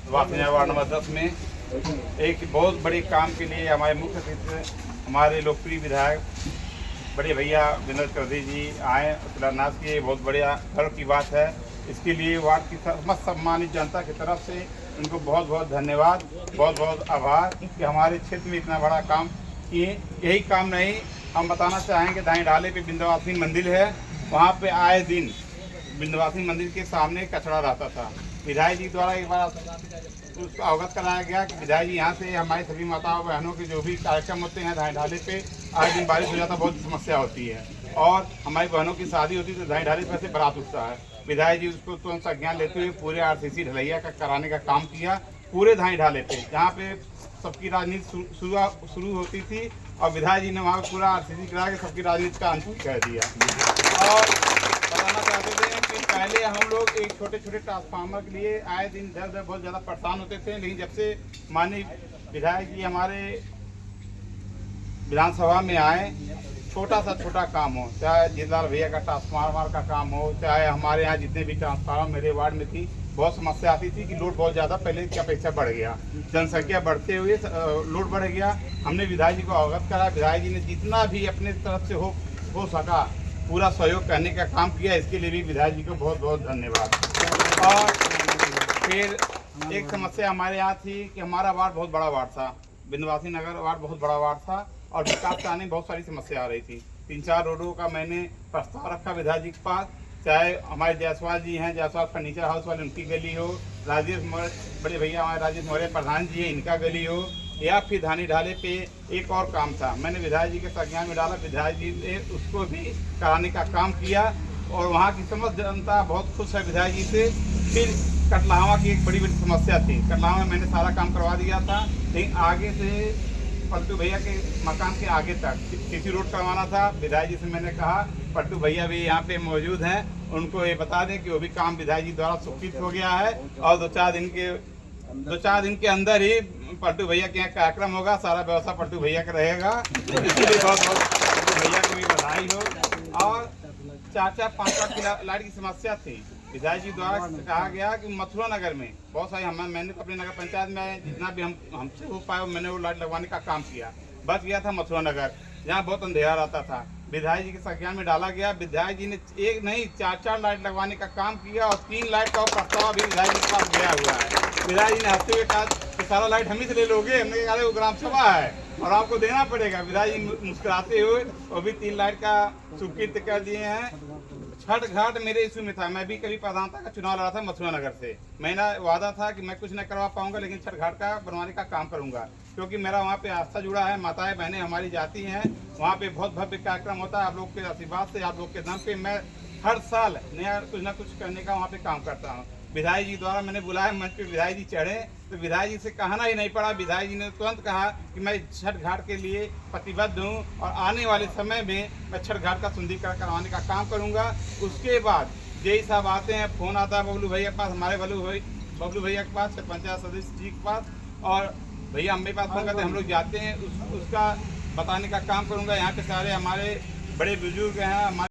वासनिया ward number 10 में एक बहुत बड़े काम के लिए हमारे मुख्य अतिथि हमारे लोकप्रिय विधायक बड़े भैया विनोद चौधरी जी आए शिलान्यास किए। बहुत बढ़िया गर्व की बात है। इसके लिए वार्ड की समस्त सम्मानित जनता की तरफ से उनको बहुत बहुत धन्यवाद, बहुत बहुत आभार कि हमारे क्षेत्र में इतना बड़ा काम किए। यही काम नहीं, हम बताना चाहेंगे धाई ढाले पे विंध्यवासिनी मंदिर है, वहाँ पे आए दिन विंध्यवासिनी मंदिर के सामने कचरा रहता था। विधायक जी द्वारा एक बार उसको अवगत कराया गया कि विधायक जी यहाँ से हमारी सभी माताओं बहनों के जो भी कार्यक्रम होते हैं धाई ढाले पे, आज दिन बारिश हो जाता बहुत समस्या होती है और हमारी बहनों की शादी होती है तो धाई ढाले पर से बारात उठता है। विधायक जी उसको तुरंत संज्ञान लेते हुए पूरे आरसीसी ढलैया का कराने का काम किया पूरे धाई ढाले पे, जहाँ पे सबकी राजनीति शुरू होती थी और विधायक जी ने वहाँ पूरा आरसीसी करा के सबकी राजनीति का अंत कर दिया। और बताना चाहते थे कि पहले हम लोग एक छोटे छोटे ट्रांसफार्मर के लिए आए दिन दर दर बहुत ज़्यादा परेशान होते थे, लेकिन जब से माननीय विधायक जी हमारे विधानसभा में आए, छोटा सा छोटा काम हो, चाहे जिलाल भैया का ट्रांसफार्मर का काम हो, चाहे हमारे यहाँ जितने भी ट्रांसफार्मर मेरे वार्ड में थी, बहुत समस्या आती थी कि लोड बहुत ज़्यादा पहले की अपेक्षा बढ़ गया, जनसंख्या बढ़ते हुए लोड बढ़ गया। हमने विधायक जी को अवगत करा, विधायक जी ने जितना भी अपने तरफ से हो सका पूरा सहयोग करने का काम किया। इसके लिए भी विधायक जी को बहुत बहुत धन्यवाद। और फिर एक समस्या हमारे यहाँ थी कि हमारा वार्ड बहुत बड़ा वार्ड था, विंध्यवासिनी नगर वार्ड बहुत बड़ा वार्ड था और विकास कराने में बहुत सारी समस्या आ रही थी। 3-4 रोडों का मैंने प्रस्ताव रखा विधायक जी के पास, चाहे हमारे जायसवाल जी हैं, जायसवाल फर्नीचर हाउस वाले उनकी गली हो, राजेश मौर्य बड़े भैया हमारे राजेश मौर्य प्रधान जी हैं इनका गली हो, या फिर धानी ढाले पे एक और काम था, मैंने विधायक जी के संज्ञान में डाला, विधायक जी ने उसको भी कराने का काम किया और वहाँ की समस्त जनता बहुत खुश है विधायक जी से। फिर कटलावा की एक बड़ी समस्या थी, कटलावा में मैंने सारा काम करवा दिया था, लेकिन आगे से पट्टू भैया के मकान के आगे तक सीसी रोड करवाना था। विधायक जी से मैंने कहा पट्टू भैया भी यहाँ पे मौजूद हैं, उनको ये बता दें कि वो भी काम विधायक जी द्वारा स्वीकृत हो गया है और 2-4 दिन के अंदर ही पट्टू भैया के यहाँ कार्यक्रम होगा, सारा व्यवस्था पट्टू भैया का रहेगा। इसलिए बहुत बहुत पट्टू भैया को भी बधाई हो। और 4-5 की लाइट की समस्या थी, विधायक जी द्वारा कहा गया कि मथुरा नगर में बहुत सारी मैंने अपने नगर पंचायत में जितना भी हमसे हो पाया मैंने वो लाइट लगवाने का काम किया। बच गया था मथुरा नगर, जहाँ बहुत अंधेरा रहता था, विधायक जी के संज्ञान में डाला गया। विधायक जी ने एक नहीं 4 लाइट लगवाने का काम किया और 3 लाइट का प्रस्ताव भी विधायक जी के पास गया हुआ है। विधायक जी ने हंसते हुए कहा कि सारा लाइट हम ही से ले लोगे, हमने कहा वो ग्राम सभा है और आपको देना पड़ेगा। विधायक जी मुस्कुराते हुए वो भी 3 लाइट का स्वीकृत कर दिए हैं। छठ घाट मेरे इशू में था, मैं भी कभी प्रधानता का चुनाव लड़ा था मथुरा नगर से, मेरा वादा था कि मैं कुछ नहीं करवा पाऊंगा लेकिन छठ घाट का बनवाने का काम करूंगा, क्योंकि मेरा वहाँ पे आस्था जुड़ा है, माताएं बहनें हमारी जाती हैं, वहाँ पे बहुत भव्य कार्यक्रम होता है। आप लोग के आशीर्वाद से, आप लोग के दम पे मैं हर साल नया कुछ ना कुछ करने का वहाँ पे काम करता हूँ। विधायक जी द्वारा मैंने बुलाया मंच पे, विधायक जी चढ़े तो विधायक जी से कहना ही नहीं पड़ा, विधायक जी ने तुरंत कहा कि मैं छठ घाट के लिए प्रतिबद्ध हूँ और आने वाले समय में मैं छठ घाट का सुंदरीकरण करवाने का काम करूँगा। उसके बाद जय साहब आते हैं, फोन आता है बबलू भैया के पास, हमारे बबलू भैया के पास, पंचायत सदस्य जी के पास, और भैया हम पास फोन करते हैं, हम लोग जाते हैं, उसका बताने का काम करूँगा। यहाँ पे सारे हमारे बड़े बुजुर्ग हैं, हमारे